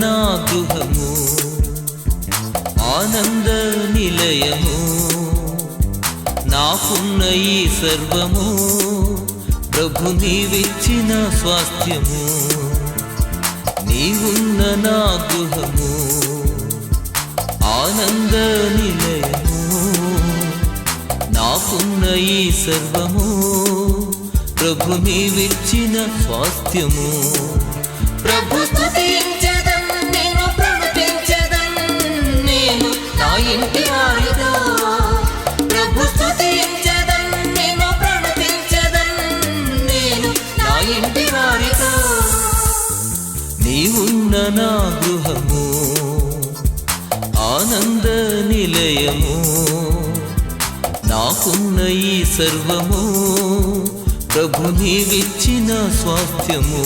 నా గృహము ఆనంద నిలయము, నాకున్న ఈ సర్వము ప్రభు నీవిచ్చిన స్వాస్థ్యము. నీవున్న నా గృహము ఆనంద నిలయము, నాకున్న ఈ సర్వము ప్రభు నీవిచ్చిన స్వాస్థ్యము. ప్రభు స్తుతించెదం, నేను ప్రణుతించెదం, నేను నా ఇంటి వారితో. ప్రభు స్తుతించెదం, నేను ప్రణుతించెదం, నేను నా ఇంటి వారితో. నీవున్న నా గృహము ఆనంద నిలయము, నాకున్న ఈ సర్వము ప్రభు నీవిచ్చిన స్వాస్థ్యము.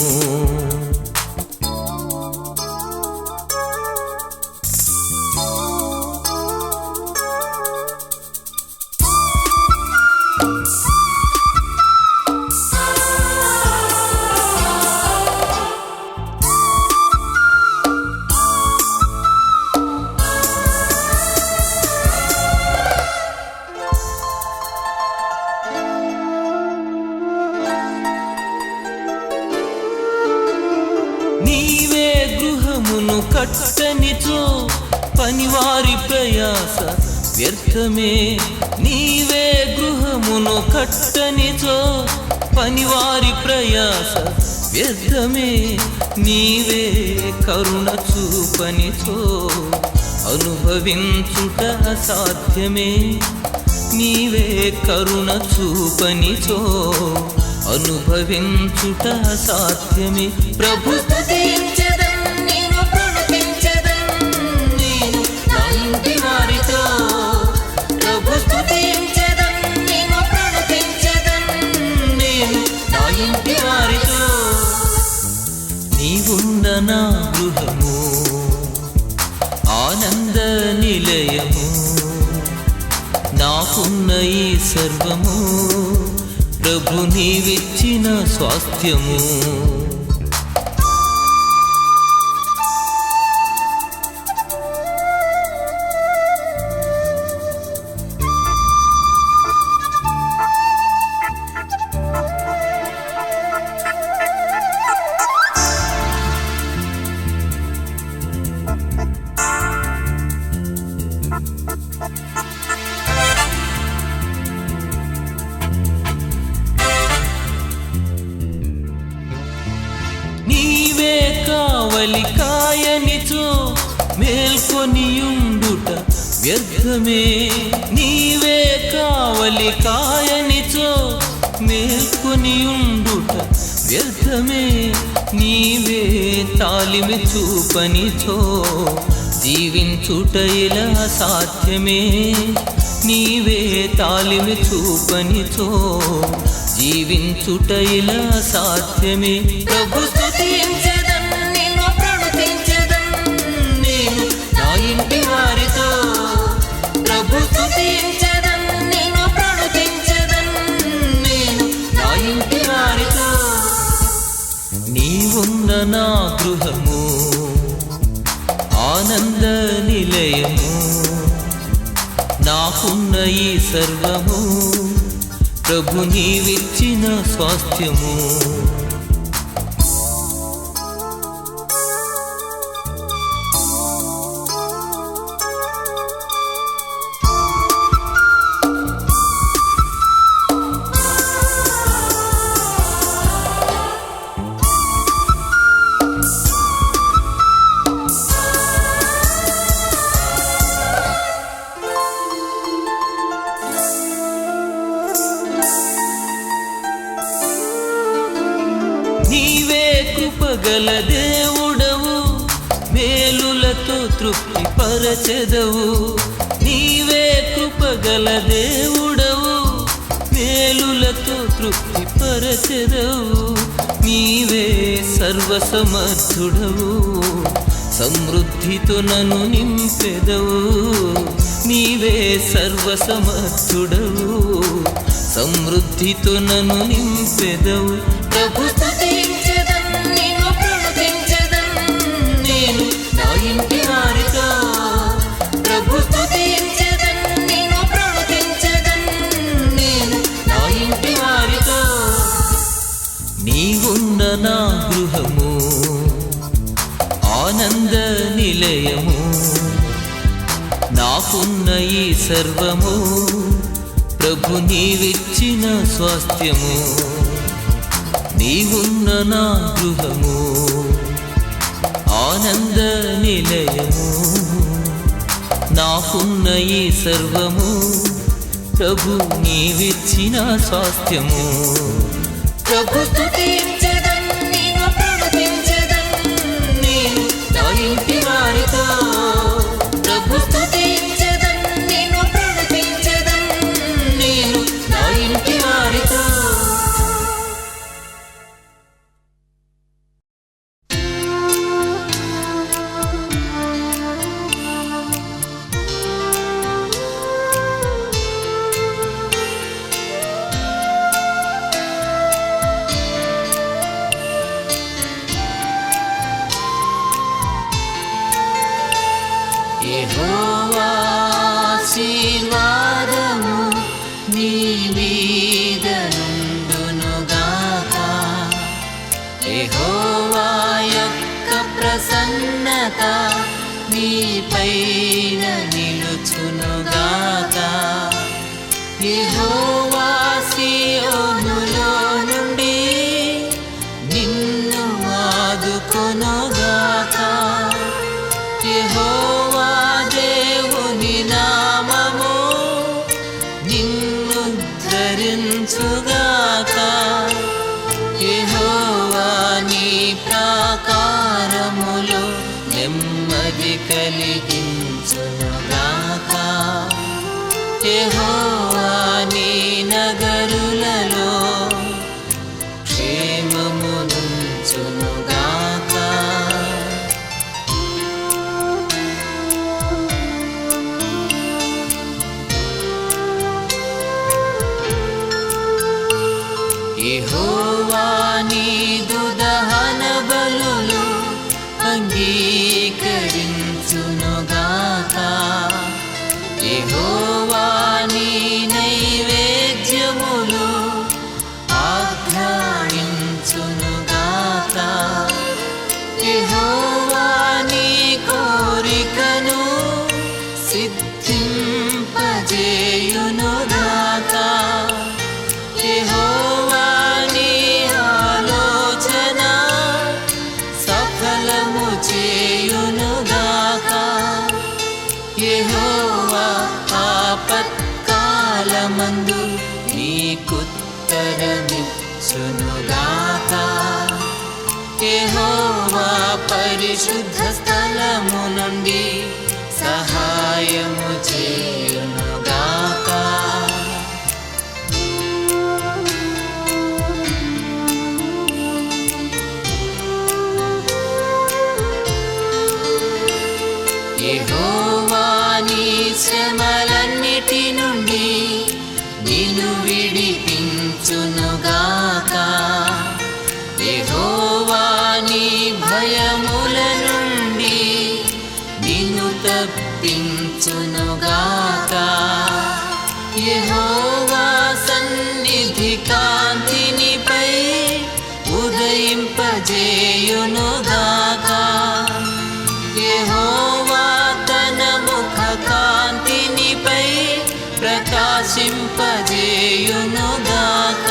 నీవే గృహమును కట్టనిచో పనివారి ప్రయాస వ్యర్థమే. నీవే గృహమును కట్టనిచో పనివారి ప్రయాస వ్యర్థమే. నీవే కరుణ చూపనిచో అనుభవించుట అసాధ్యమే. నీవే కరుణ చూపనిచో అనుభవించుట అసాధ్యమే. ప్రభు స్తుతించెదం, నేను ప్రణుతించెదం, నేను నా ఇంటి వారితో. ప్రభు స్తుతించెదం, నేను ప్రణుతించెదం, నేను నా ఇంటి వారితో. నీవున్న నా గృహము ఆనంద నిలయము, నాకున్న ఈ సర్వము ప్రభు నీవిచ్చిన స్వాస్థ్యము. నీవే కావలి కాయనిచో మేల్కొనియుండుట వ్యర్థమే. నీవే కావలి కాయనిచో మేల్కొనియుండుట వ్యర్థమే. నీవే తాలిమి చూపనిచో జీవించుట ఇలా సాధ్యమే. నీవే తాలిమి చూపనిచో జీవించుట ఇలా సాధ్యమే. ప్రభు స్తుతించెదం, నేను ప్రణుతించెదం, నేను నా ఇంటి వారితో. ప్రభు స్తుతించెదం, నేను ప్రణుతించెదం, నేను నా ఇంటి వారితో. నీవున్న నా గృహము ఆనంద నిలయము, నాకున్న ఈ సర్వము ప్రభు నీవిచ్చిన స్వాస్థ్యము. నీవే కృపగల దేవుడవు, మేలులతో తృప్తి పరచెదవు. నీవే కృపగల దేవుడవు, మేలులతో తృప్తి పరచెదవు. నీవే సర్వసమర్థుడవు, సమృద్ధితో నన్ను నింపెదవు. నీవే సర్వసమర్థుడవు, సమృద్ధితో నన్ను నింపెదవు. ప్రభు స్తుతించెదం, నేను ప్రణుతించెదం, నేను ఆనంద నిలయము నాకున్న ఈ సర్వము ప్రభు నీవిచ్చిన స్వాస్థ్యము నీవున్న నా గృహము ఆనంద నిలయము నాకున్న ఈ సర్వము ప్రభు నీవిచ్చిన స్వాస్థ్యము ప్రభు స్తుతించెదన్ నేను ప్రకటించెదన్ నేను నా ఇంటి వారితో ప్రభు స్తుతించెదన్ నేను ప్రకటించెదన్ నేను నా ఇంటి వారితో యెహోవా ఆశీర్వాదము నీ మీద నుండునుగాక యెహోవా యొక్క ప్రసన్నత నీపైన నిలుచునుగాక యెహోవా సీయోనులో నుండి నిన్ను ఆదుకొనుగాక యెహోవా దేవుని నామము నిన్ను ధరించుగాక యెహోవా నీ ప్రాకారములో నెమ్మది కలిగించునుగాక యెహోవా నీ నగరులలో క్షేమమునుంచునుగాక యెహోవా నీదు దహన బలులు అంగీకరించునుగాక యెహోవా నీ నైవేద్యములు ఆఘ్రాణించునుగాక యెహోవా నీ కోరికను సిద్ధింపజేయునుగాక యెహోవా నీ ఆలోచన సఫలము చేయునుగాక యెహోవా ఆపత్కాలమందు నీకుత్తరమిచ్చునుగాక యెహోవా పరిశుద్ధ స్థలము నుండి సహాయము చేయునుగాక యెహోవా నీ శ్రమలన్నిటి నుండి నిన్ను విడిపించునుగాక యెహోవా నీ భయముల నుండి నిన్ను తప్పించునుగాక యెహోవా సన్నిధి కాంతినిపై ఉదయింపజేయునుగాక యెహోవా తన ముఖ కాంతినిపై ప్రకాశింపజేయునుగాక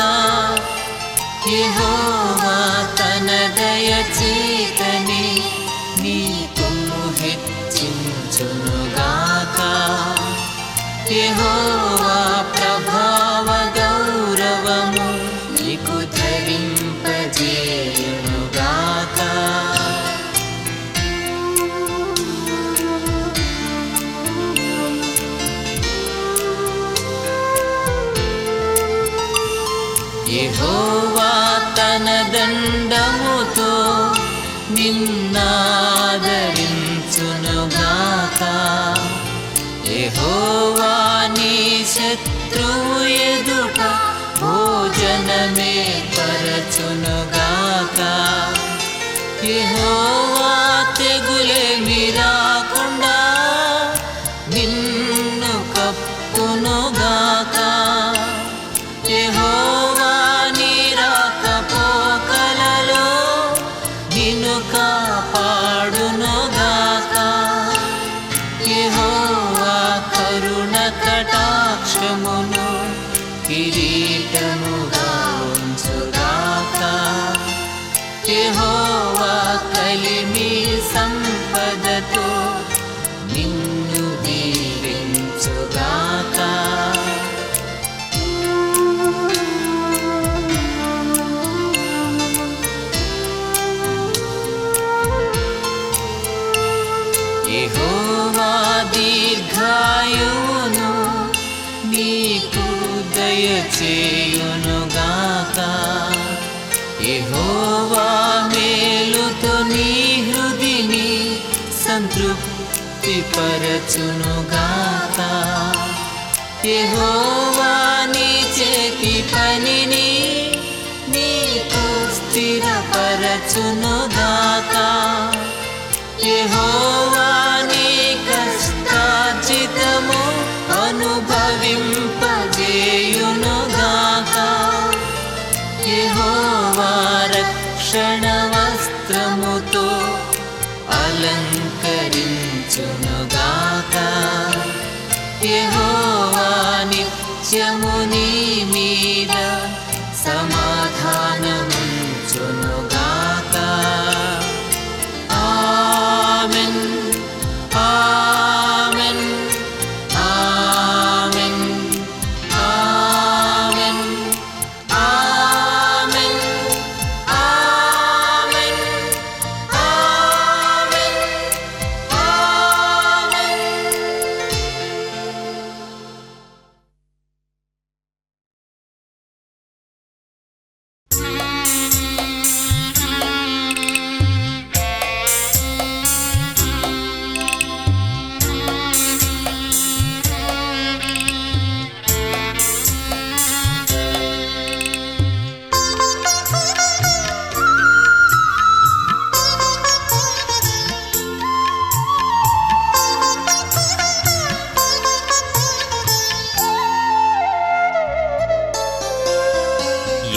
యెహోవా తన దయచేతని నీ కొమ్ము హెచ్చించునుగాక యెహోవా ప్రభావ గౌరవము నీకు ధరింపజేయునుగాక యెహోవా తన దండముతో నిన్నాదరించునుగాక యెహోవా నీ శత్రువు ఎదుట భోజనమే పరచునుగాక యెహోవా తెగులేమి రాకుండా నిన్ను కప్పునుగాక యెహోవా నీ రాకపోకలలో నిన్ను కాపాడు యెహోవా దీర్ఘాయువును నీకు దయచేయునుగాక. యెహోవా మేలుతో నీ హృదిని సంతృప్తి పరచునుగాక. యెహోవా నీ చేతి పనిని నీకు స్థిరపరచునుగాక. యెహోవా నీ కష్టార్జితము అనుభవింపజేయునుగాక. యెహోవా రక్షణ వస్త్రముతో అలంకరించునుగాక. యెహోవా నిత్యము నీ మీద సమాధానముంచునుగాక. Amen, amen, amen, amen, amen, amen, amen, amen.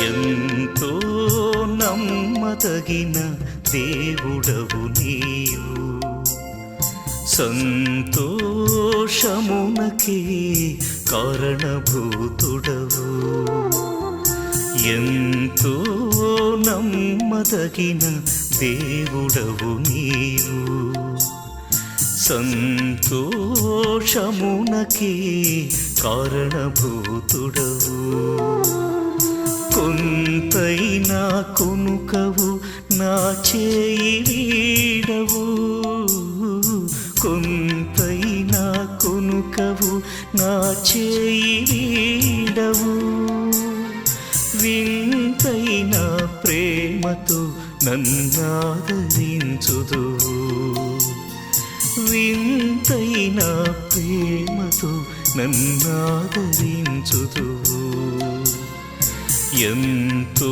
ఎంతో నమ్మదగిన దేవుడవు నీవు, సంతోషమునకే కారణభూతుడవు. ఎంతో నమ్మదగిన దేవుడవు నీవు, సంతోషమునకే కారణభూతుడవు. కొంతైనా కొనుకవు నా చేయి వీడవు, కొంతైనా కొనుకవు నా చేయి వీడవు. వింతైన ప్రేమతో నన్నాదరించుదువు, వింతైన ప్రేమతో నన్నాదరించుదువు. ఎంతో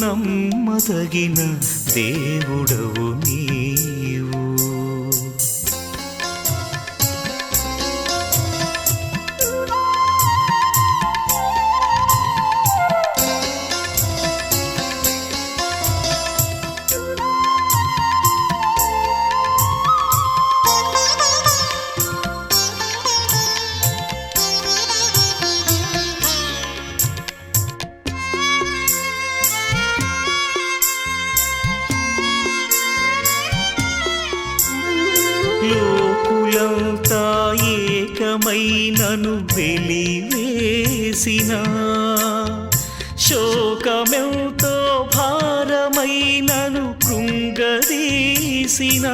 నమ్మదగిన దేవుడవు నీవు. లోకులంతా ఏకమై నన్ను వెలివేసిన, శోకమెంతో భారమై నన్ను కృంగదీసిన,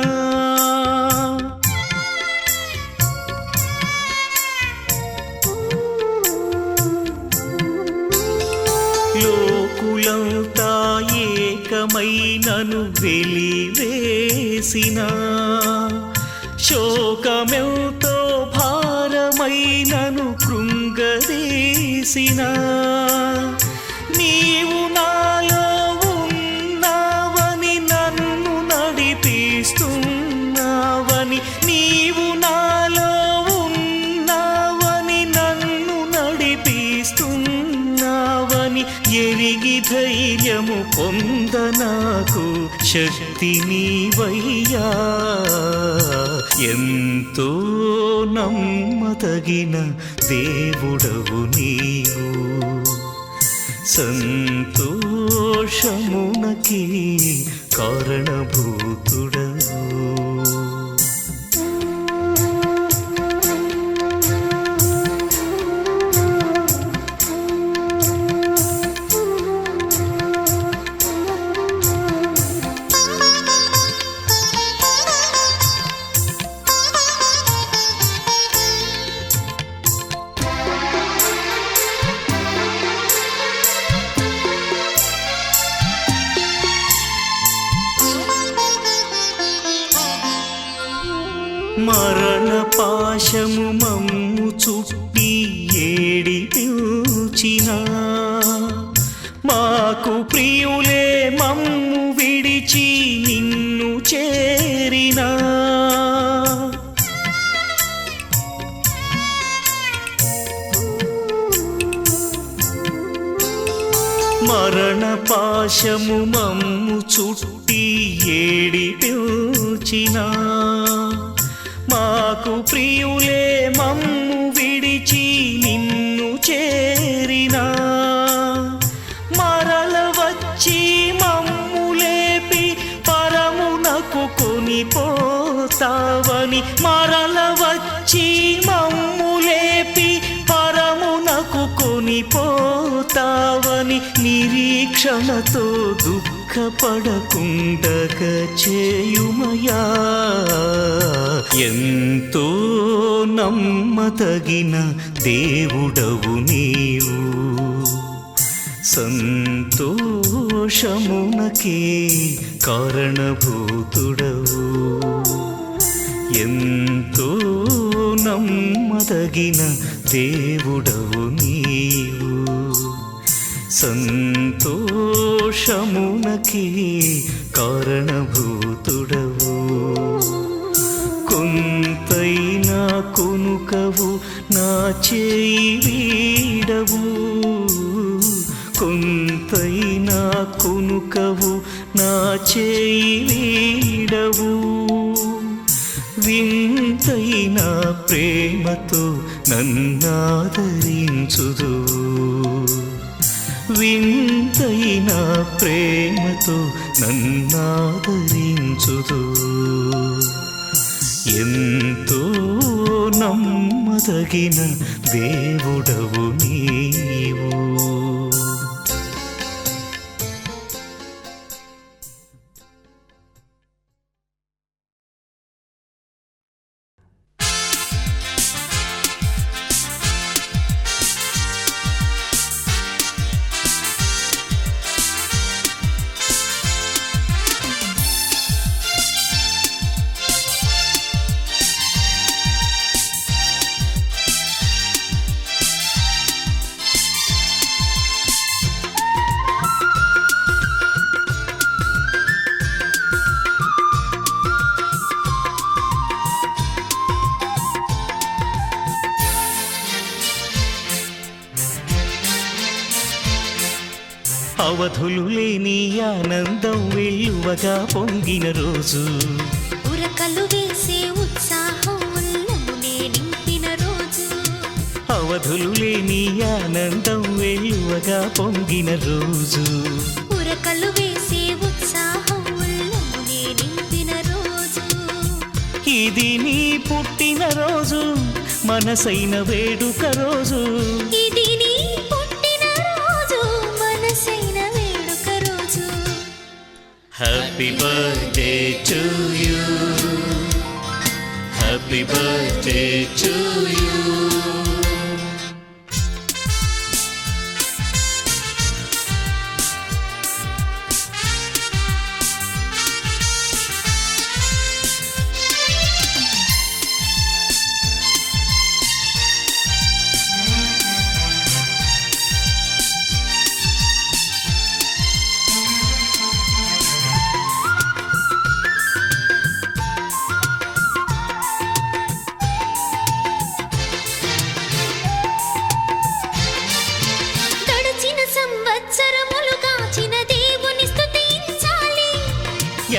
లోకులంతా ఏకమై నన్ను వెలివేసిన, శోకమెంతో భారమై నన్ను కృంగదీసిన. నీవు నాలో ఉన్నావని నన్ను నడిపిస్తున్నావని, నీవు నాలో ఉన్నావని నన్ను నడిపిస్తున్నావని ఎరిగి ధైర్యము పొందనాకు శక్తి నీవయ్యా. ఎంతో నమ్మదగిన దేవుడవు నీవు, సంతోషమునకి కారణభూతుడవు. మరణ పాశము మమ్ము చుట్టి ఏడిపించినా మాకు ప్రియులే మమ్ము విడిచి నిన్ను చేరినా మరణ పాశము మమ్ము చుట్టి ఏడిపించినా మాకు ప్రియులే మమ్ము విడిచి నిన్ను చేరినా మరల వచ్చి మమ్ము లేపి పరమునకు కొనిపోతావని మరల వచ్చి మమ్ము లేపి పరమునకు కొనిపోతావని నిరీక్షణతో దుఃఖపడకుండగా చేయుమయా ఎంతో నమ్మదగిన దేవుడవు నీవు సంతోషమునకే కారణభూతుడవు ఎంతో నమ్మదగిన దేవుడవు నీవు సంతోషమునకే కారణభూతుడవు కొంతైనా కొనుకవు నా చేయి వీడవు కొంతైనా కొనుకవు నా చేయి వీడవు వింతైన ప్రేమతో నన్నాదరించుదు వింతైన ప్రేమతో నన్నాదరించుదు ఎంతో నమ్మదగిన దేవుడవు నీవు అవధులు లేని ఆనందం వెల్లువగా పొంగిన రోజు ఉరకలు వేసే ఉత్సాహం ఉల్లమునే నింపిన రోజు అవధులు లేని ఆనందం వెల్లువగా పొంగిన రోజు ఉరకలు వేసే ఉత్సాహం ఉల్లమునే నింపిన రోజు ఇది నీ పుట్టిన రోజు మనసైన వేడుక రోజు ఇది నీ పుట్టిన రోజు మనసైన వేడుక రోజు happy birthday to you happy birthday to you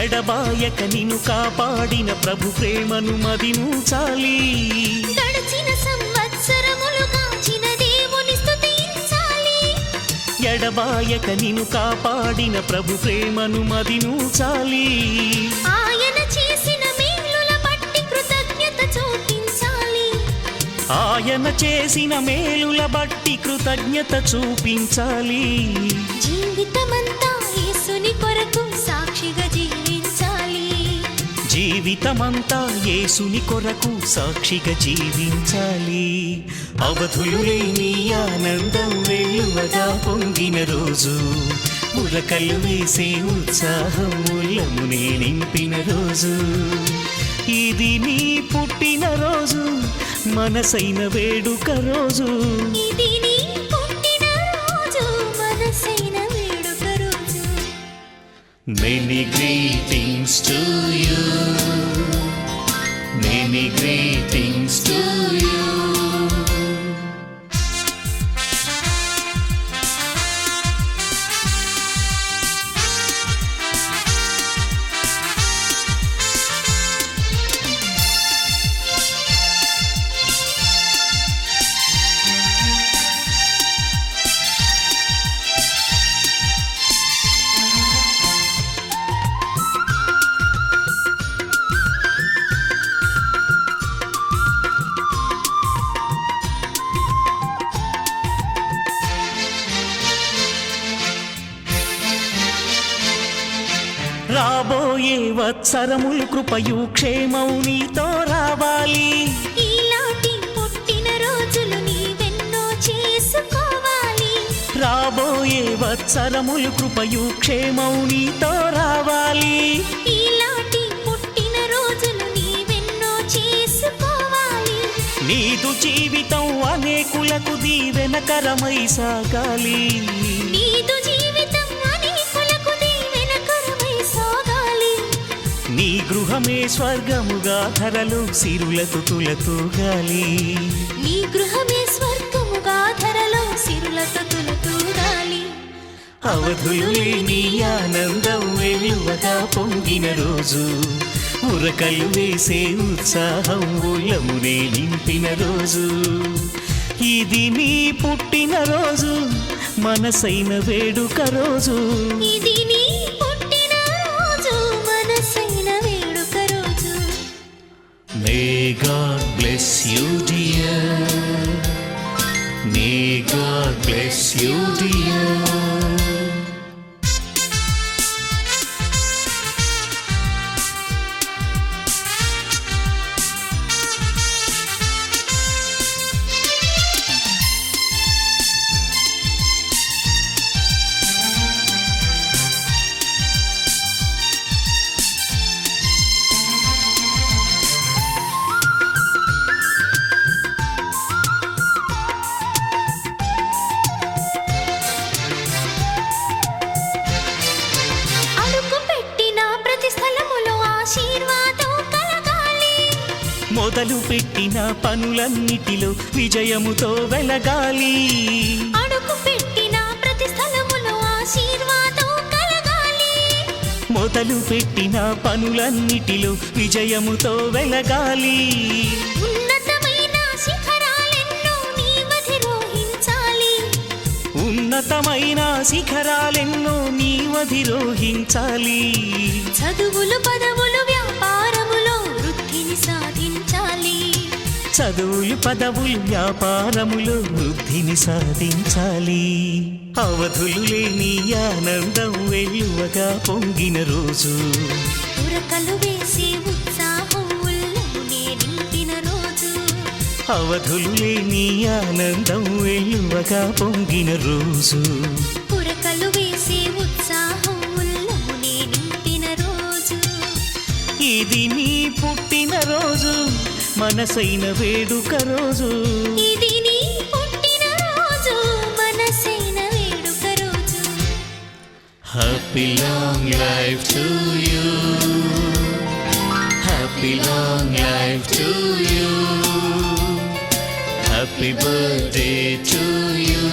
ఎడబాయక నిన్ను కాపాడిన ప్రభు ప్రేమను మదించాలి గడచిన సంవత్సరములు కాచిన దేవుని స్తుతించాలి ఎడబాయక నిన్ను కాపాడిన ప్రభు ప్రేమను మదించాలి ఆయన చేసిన మేలుల బట్టి కృతజ్ఞత చూపించాలి ఆయన చేసిన మేలుల బట్టి కృతజ్ఞత చూపించాలి జీవితమంతా యేసుని కొరకు సాక్షిగా జీవించాలి జీవితమంతా యేసుని కొరకు సాక్షిగా జీవించాలి అవధులు లేని ఆనందం వెల్లువగా పొంగిన రోజు ఉరకలు వేసే ఉత్సాహం ఉల్లమునే నింపిన రోజు ఇది నీ పుట్టిన రోజు, మనసైన వేడుక రోజు. ఇది నీ పుట్టిన రోజు, మనసైన వేడుక రోజు. Many greetings to you, many greetings to you. రాబోయే వత్సరములు కృపయు క్షేమం నీతో రావాలి. ఈలాంటి పుట్టిన రోజులు నీవెన్నో చేసుకోవాలి. రాబోయే వత్సరములు కృపయు క్షేమం నీతో రావాలి. ఈలాంటి పుట్టిన రోజులు నీవెన్నో చేసుకోవాలి. నీదు జీవితం అనేకులకు దీవెనకరమై సాగాలి. నీదు జీవితం అనేకులకు దీవెనకరమై సాగాలి. నీ గృహమే స్వర్గముగా ధరలు సిరులతో తులతూగాలి. నీ గృహమే స్వర్గముగా ధరలో సిరులతో తులతూగాలి. అవధులు లేని ఆనందం వెలువగా పొంగిన రోజు, ఉరకలు వేసే ఉత్సాహం ఉల్లమునే నింపిన రోజు. ఇది నీ పుట్టిన రోజు, మనసైన వేడుక రోజు. ఇది నీ పుట్టిన రోజు, మనసైన వేడుక రోజు. May God bless you dear, may God bless you dear. మొదలు పెట్టిన పనులన్నిటిలో విజయముతో వెలగాలి. అడుగు పెట్టిన ప్రతి స్థలములో ఆశీర్వాదం కలగాలి. మొదలు పెట్టిన పనులన్నిటిలో విజయముతో వెలగాలి. ఉన్నతమైన శిఖరాలెన్నో నీవధిరోహించాలి. ఉన్నతమైన శిఖరాలెన్నో నీవధిరోహించాలి. చదువులు పదవులు వ్యాపారములో వృద్ధిని సాధించాలి. చదువులు పదవులు వ్యాపారములో వృద్ధిని సాధించాలి. అవధులు లేని ఆనందం వెలువగా పొంగిన రోజు, ఉరకలు వేసే ఉత్సాహం ఉల్లమునే నింపిన రోజు. అవధులు లేని ఆనందం వెలువగా పొంగిన రోజు, ఉరకలు వేసే ఉత్సాహం ఉల్లమునే నింపిన రోజు. ఇది నీ పుట్టిన రోజు, మనసైన వేడుక రోజు. ఇది నీ పుట్టిన రోజు, మనసైన వేడుక రోజు. Happy long life to you, happy long life to you, happy birthday to you,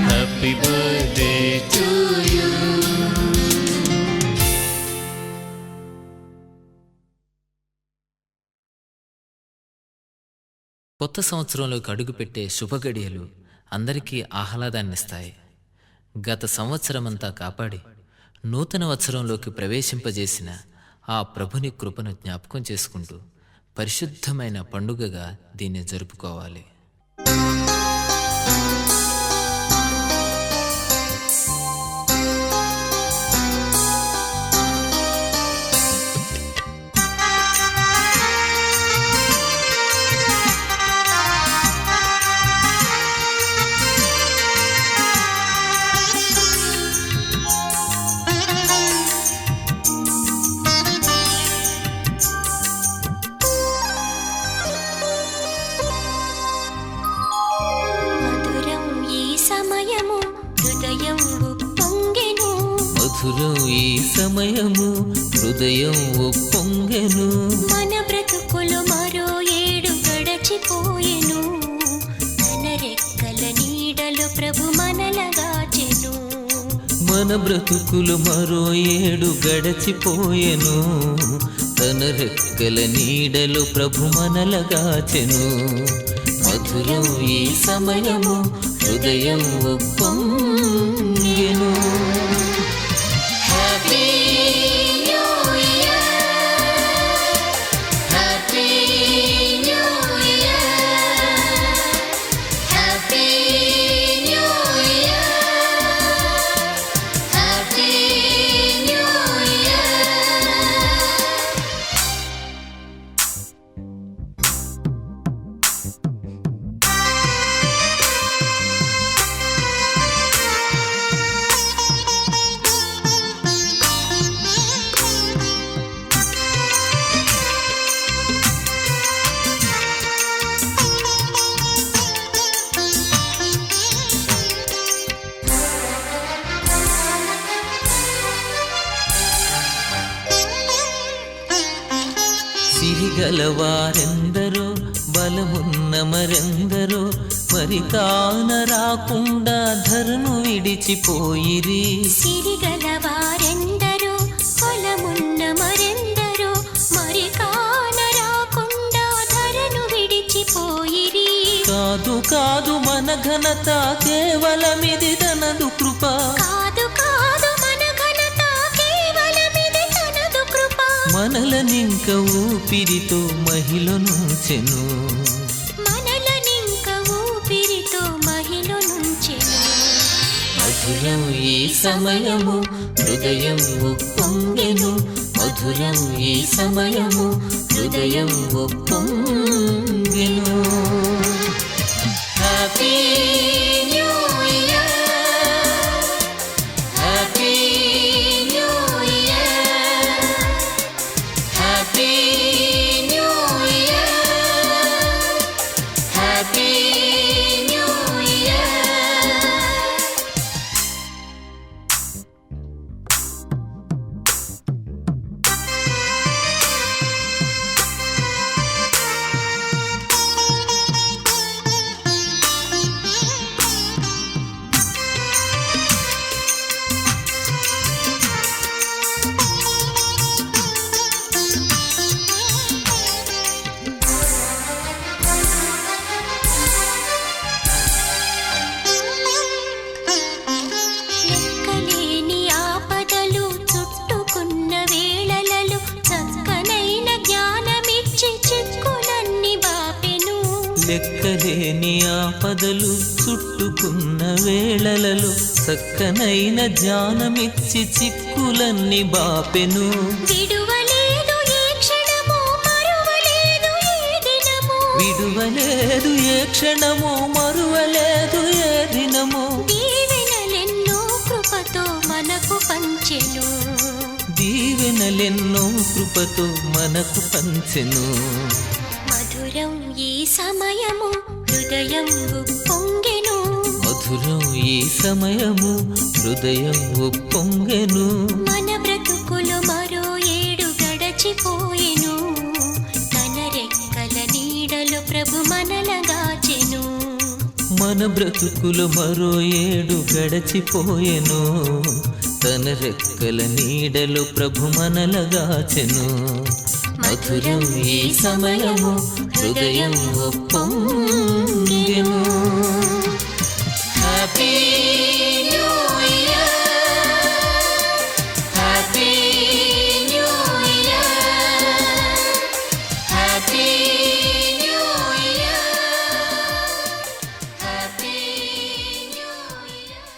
happy birthday to you. కొత్త సంవత్సరంలోకి అడుగుపెట్టే శుభగడియలు అందరికీ ఆహ్లాదాన్నిస్తాయి. గత సంవత్సరమంతా కాపాడి నూతన వత్సరంలోకి ప్రవేశింపజేసిన ఆ ప్రభుని కృపను జ్ఞాపకం చేసుకుంటూ పరిశుద్ధమైన పండుగగా దీన్ని జరుపుకోవాలి. హృదయం ఉప్పొంగెను. మన బ్రతుకులు మరో 7 గడచిపోయెను. తన రెక్కల నీడలో ప్రభు మనలగాచెను. మన బ్రతుకులు మరో 7 గడచిపోయెను. తన రెక్కల నీడలో ప్రభు మనలగాచెను. మధురం ఈ సమయము హృదయం ఉప్పొంగెను. Happy new year, happy new year, happy new year, happy new year. సిరిగలవారెందరో బలమున్న మరెందరో మరి కాన రాకుండా ధరను విడిచిపోయిరి. సిరిగల వారెందరో పొలమున్న మరెందరో మరి కాన రాకుండా ధరను విడిచిపోయిరి. కాదు కాదు మన ఘనత కేవలమిది తనదు కృప. కాదు కాదు మన ఘనత కేవలమిది తనదు కృప. మనలనింక ఊపిరితో మహిళనుంచెను. మనలనింక ఊపిరితో మహిళ నుంచెను. మధురం ఈ సమయము హృదయం ఉప్పొంగెను. మధురం ఈ సమయము హృదయం ఉప్పొంగెను. Happy new year, happy new year, happy new year, happy new year. లెక్కలేని ఆపదలు చుట్టుకున్న వేళలలో చక్కనైన జ్ఞానమిచ్చి చిక్కులన్నీ బాపెను. లెక్కలేని ఆపదలు చుట్టుకున్న వేళలలో చక్కనైన జ్ఞానమిచ్చి చిక్కులన్నీ బాపెను. విడువలేదు ఏ క్షణము మరువలేదు ఏ దినము. విడువలేదు ఏ క్షణము మరువలేదు ఏ దినము. దీవెనలెన్నో కృపతో మనకు పంచెను. దీవెనలెన్నో కృపతో మనకు పంచెను. మధురం ఈ సమయము హృదయం ఉప్పొంగెను. మధురం ఈ సమయము హృదయం ఉప్పొంగెను. మన బ్రతుకులు మరో 7 గడచిపోయెను. తన రెక్కల నీడలో ప్రభు మనలగాచెను. మన బ్రతుకులు మరో 7 గడచిపోయెను. తన రెక్కల నీడలో ప్రభు మనలగాచెను. మధురం ఈ సమయము హృదయం ఉప్పొంగెను. Happy new year, happy new year, happy new year, happy new year.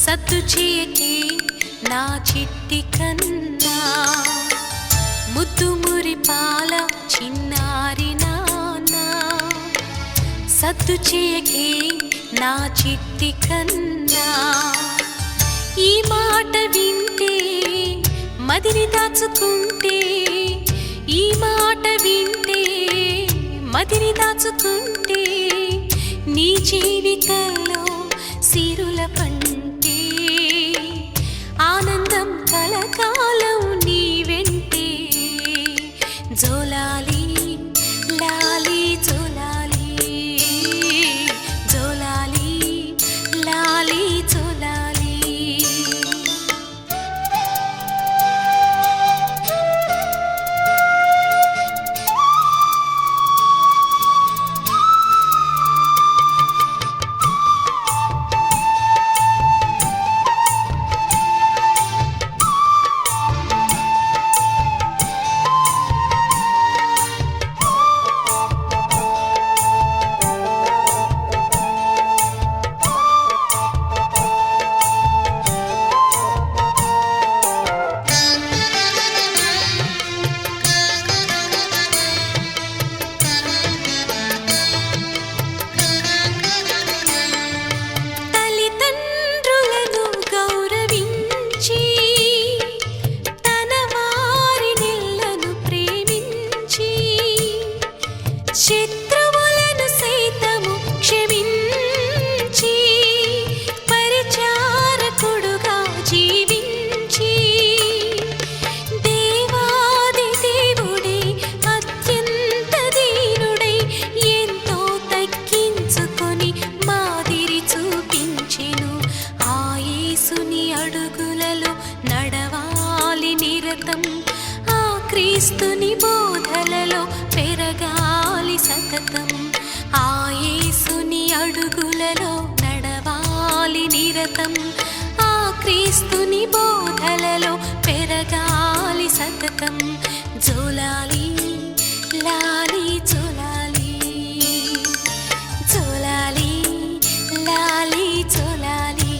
సద్దు చేయకే నా చిట్టి కన్నా, ముద్దు మురిపాల చిన్నారి నాన్న. సద్దు చేయకే నా చిట్టి కన్నా, ఈ మాట వింటే మదిని దాచుకుంటే, ఈ మాట వింటే మదిని దాచుకుంటే, నీ జీవితంలో సిరుల పంటే, ఆనందం కలకాలం నీ వెంటే. జోలాలి లాలి జోలాలి, జోలాలి లాలి జోలాలి. శత్రువులను సైతము క్షమించి, పరిచారకుడుగా జీవించి, దేవాది దేవుడే అత్యంత దీనుడై ఎంతో తగ్గించుకొని మాదిరి చూపించెను. ఆ యేసుని అడుగులలో నడవాలి నిరతం, ఆ క్రీస్తుని బోధలలో పెరగాలి సతతం. ఆ యేసుని అడుగులలో నడవాలి నిరతం, ఆ క్రీస్తుని బోధలలో పెరగాలి సతతం. జోలాలి లాలి జోలాలి, జోలాలి లాలి జోలాలి.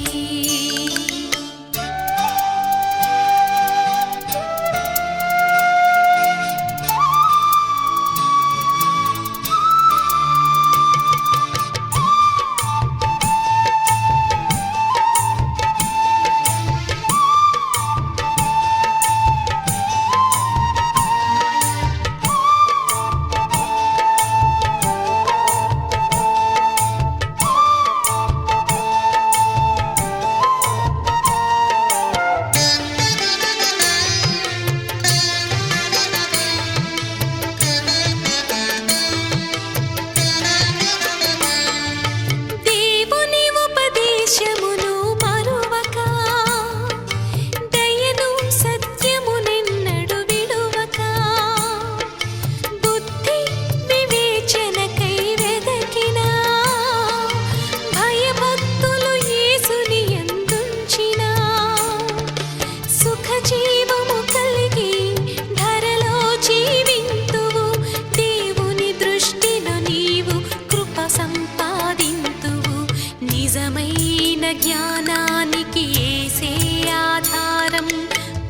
జ్ఞానానికి యేసే ఆధారం,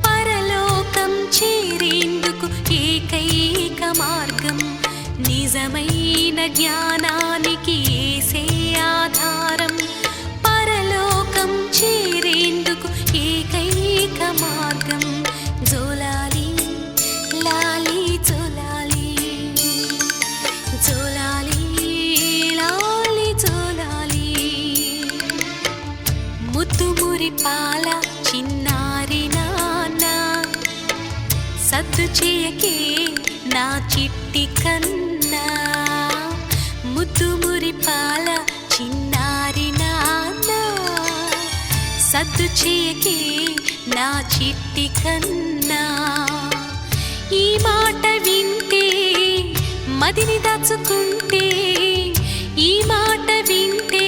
పరలోకం చేరేందుకు ఏకైక మార్గం. నిజమైన జ్ఞానానికి యేసే ఆధారం, పరలోకం చేరేందుకు ఏకైక మార్గం. జోలాలి లాలి జోలాలి, జోలాలి లాలి జోలాలి. ముద్దు మురిపాల చిన్నారి నాన్న, సద్దు చేయకే నా చిట్టి కన్నా, ముద్దు మురిపాల చిన్నారి నాన్న, సద్దు చేయకే నా చిట్టి కన్నా. ఈ మాట వింటే మదిని దాచుకుంటే, ఈ మాట వింటే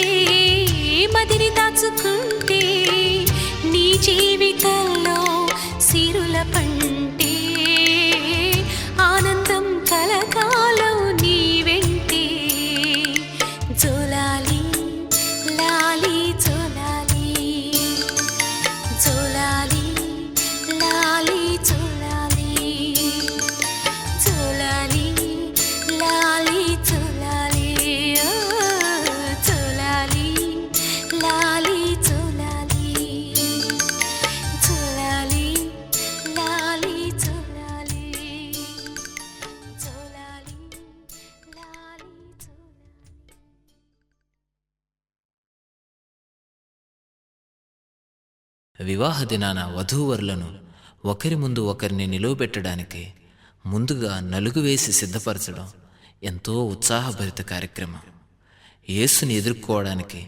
మదిని దాచుకుంటే, నీ జీవితంలో సిరుల పంటే, ఆనందం కలకాలం నీ వెంటే. జోలాలి లాలి జోలాలి. వివాహ దినాన వధూవరులను ఒకరి ముందు ఒకరిని నిలువబెట్టడానికి ముందుగా నలుగు వేసి సిద్ధపరచడం ఎంతో ఉత్సాహభరిత కార్యక్రమం. యేసుని ఎదుర్కోవడానికి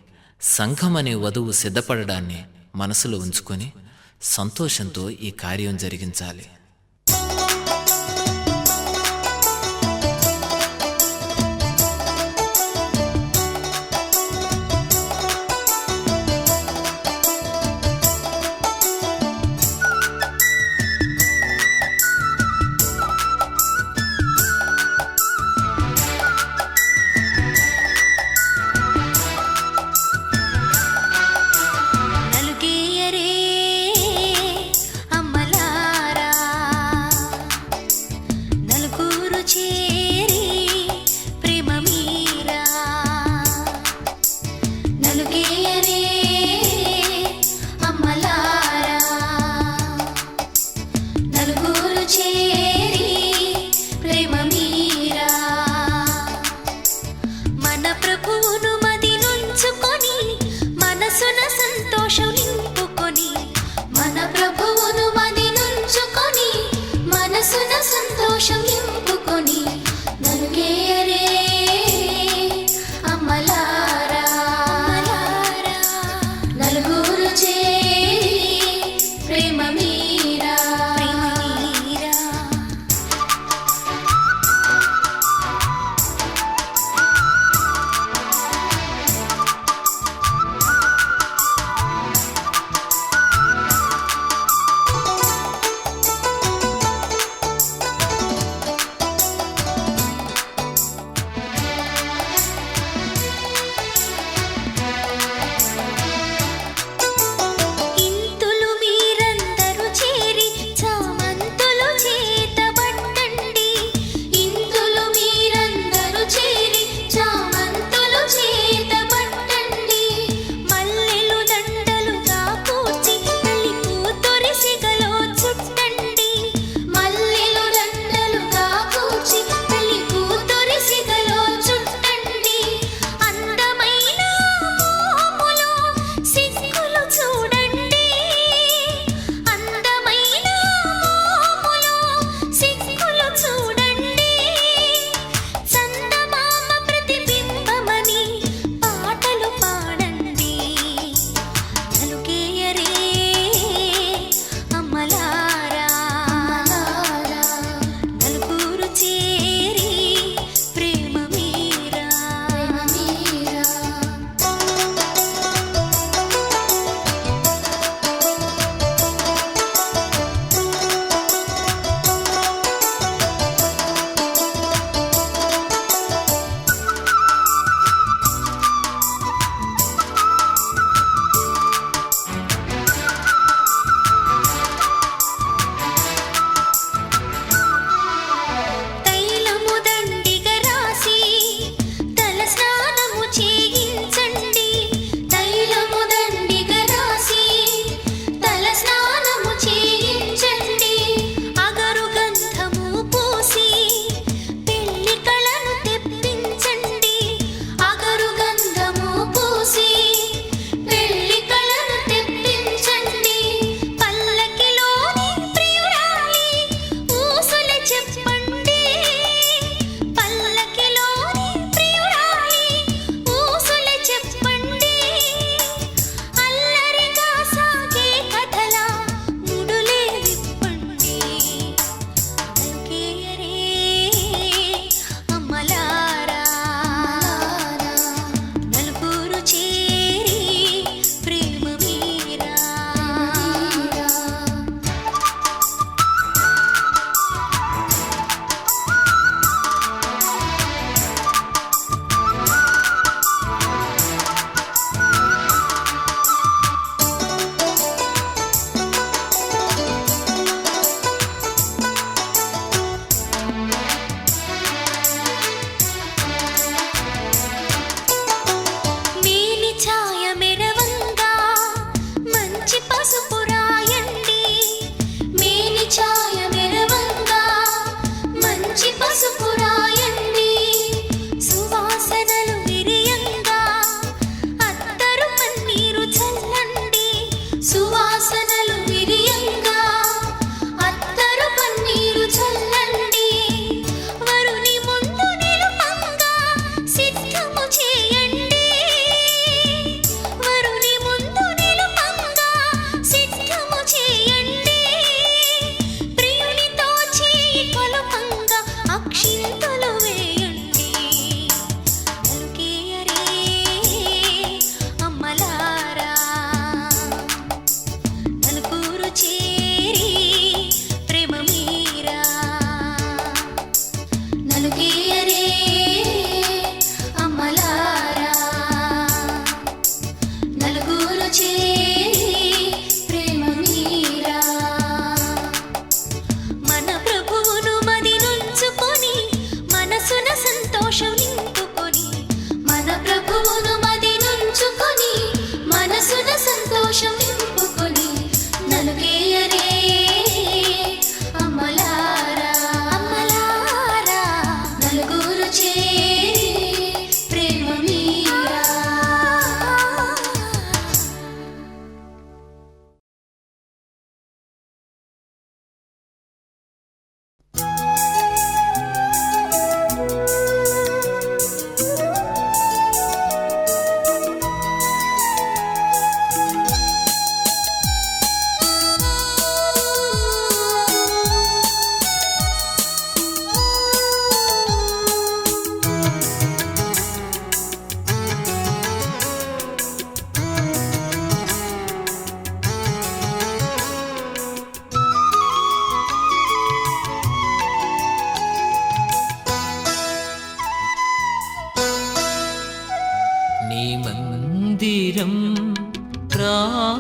సంఘం అనే వధువు సిద్ధపడడాన్ని మనసులో ఉంచుకొని సంతోషంతో ఈ కార్యం జరిగించాలి. నలుగేయరే అమ్మలారా, నలుగురు చేరి ప్రేమ మీరా. నలుగేయరే అమ్మలారా, నలుగురు చేరి ప్రేమ మీరా. మన ప్రభువును మది నుంచుకొని మనసున సంతోషం నింపుకొని, మన ప్రభువును మది నుంచుకొని మనసున సంతోషం నింపుకొని, నలుగేయరే అమ్మలారా, నలుగురు చేరి ప్రేమ మీరా.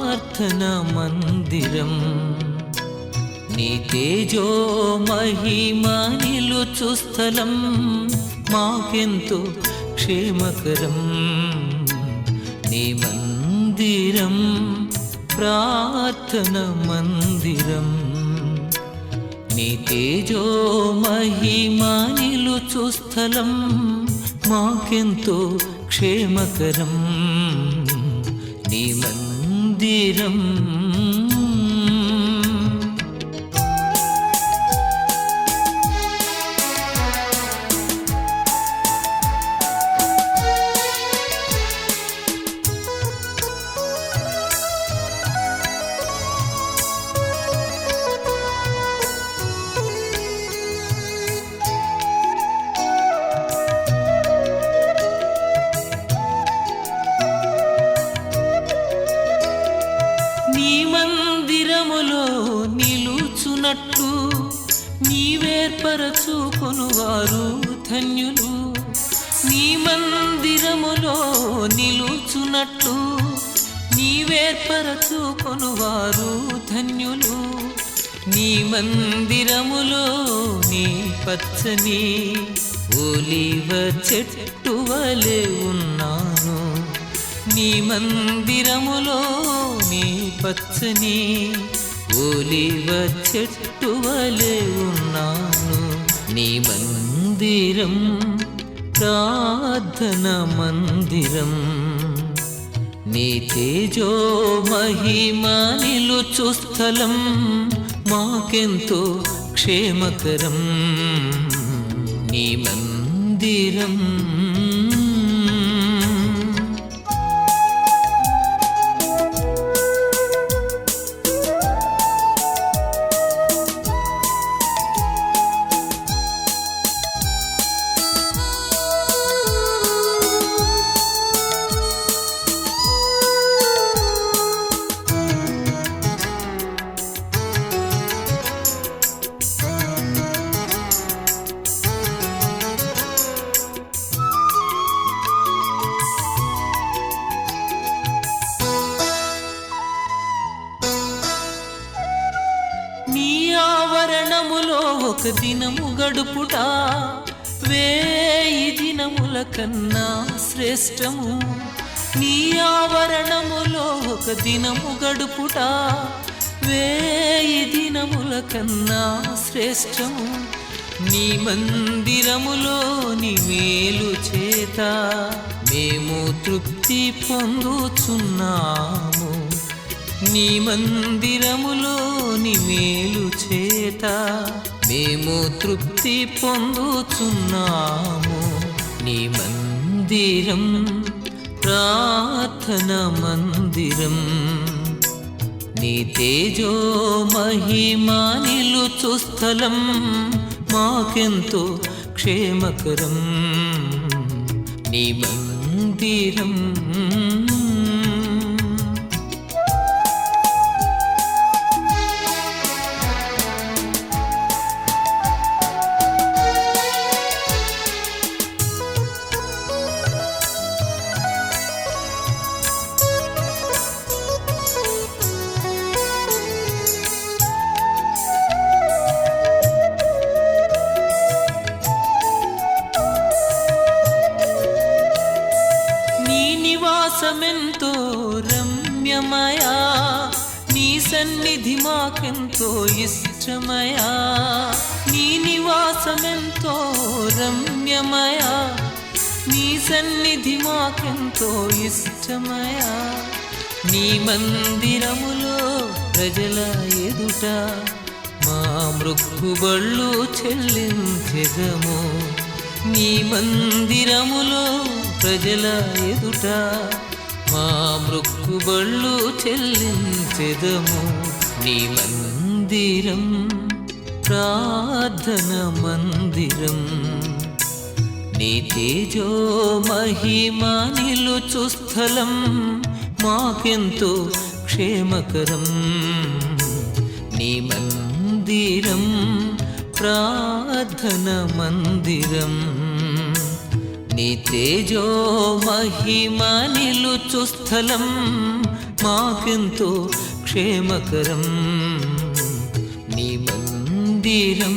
ప్రార్థన మందిరం నీ తేజో మహిమ నిలుచు స్థలం మాకెంతో క్షేమకరం నీ మందిరం ప్రార్థన మందిరం నీ తేజో మహిమ నిలుచు స్థలం మాకెంతో క్షేమకరం నీ మందిరం నిలుచునట్లు నీవేర్పరచుకొనువారు ధన్యులు నీ మందిరములో నిలుచునట్లు నీవేర్పరచుకొనువారు ధన్యులు నీ మందిరములో నీ పచ్చని ఒలీవ చెట్టు వలె ఉన్నాను నీ మందిరములో నీ పచ్చని ఒలీవ చెట్టు వలె ఉన్నాను నీ మందిరం ప్రార్థన మందిరం నీ తేజో మహిమ నిలుచు స్థలం మాకెంతో క్షేమకరం నీ మందిరం ఆవరణములో ఒక దినము గడుపుట 1000 దినముల కన్నా శ్రేష్టము నీ ఆవరణములో ఒక దినము గడుపుట 1000 దినముల కన్నా శ్రేష్టము నీ మందిరములో నీ మేలు చేత మేము తృప్తి పొందుచున్నాము నీ మందిరములో నీ మేలు చేత మేము తృప్తి పొందుచున్నాము నీ మందిరం ప్రార్థన మందిరం నీ తేజో మహిమ నిలుచు స్థలం మాకెంతో క్షేమకరం నీ మందిరం నివాసమెంతో రమ్యమయా నీ సన్నిధి మాకెంతో ఇష్టమయా నీ నివాసమెంతో రమ్యమయా నీ సన్నిధి మాకెంతో ఇష్టమయా నీ మందిరములో ప్రజల ఎదుట మా మృక్కుబళ్ళు చెల్లించెదము నీ మందిరములో ప్రజల ఎదుట మా మృక్కుబళ్ళు చెల్లించెదము నీ మందిరం ప్రార్థన మందిరం నీ తేజో మహిమ నిలుచు స్థలం మాకెంతో క్షేమకరం నీ మందిరం ప్రార్థన మందిరం నీ తేజో మహిమ నిలుచు స్థలం మాకెంతో క్షేమకరం నీ మందిరం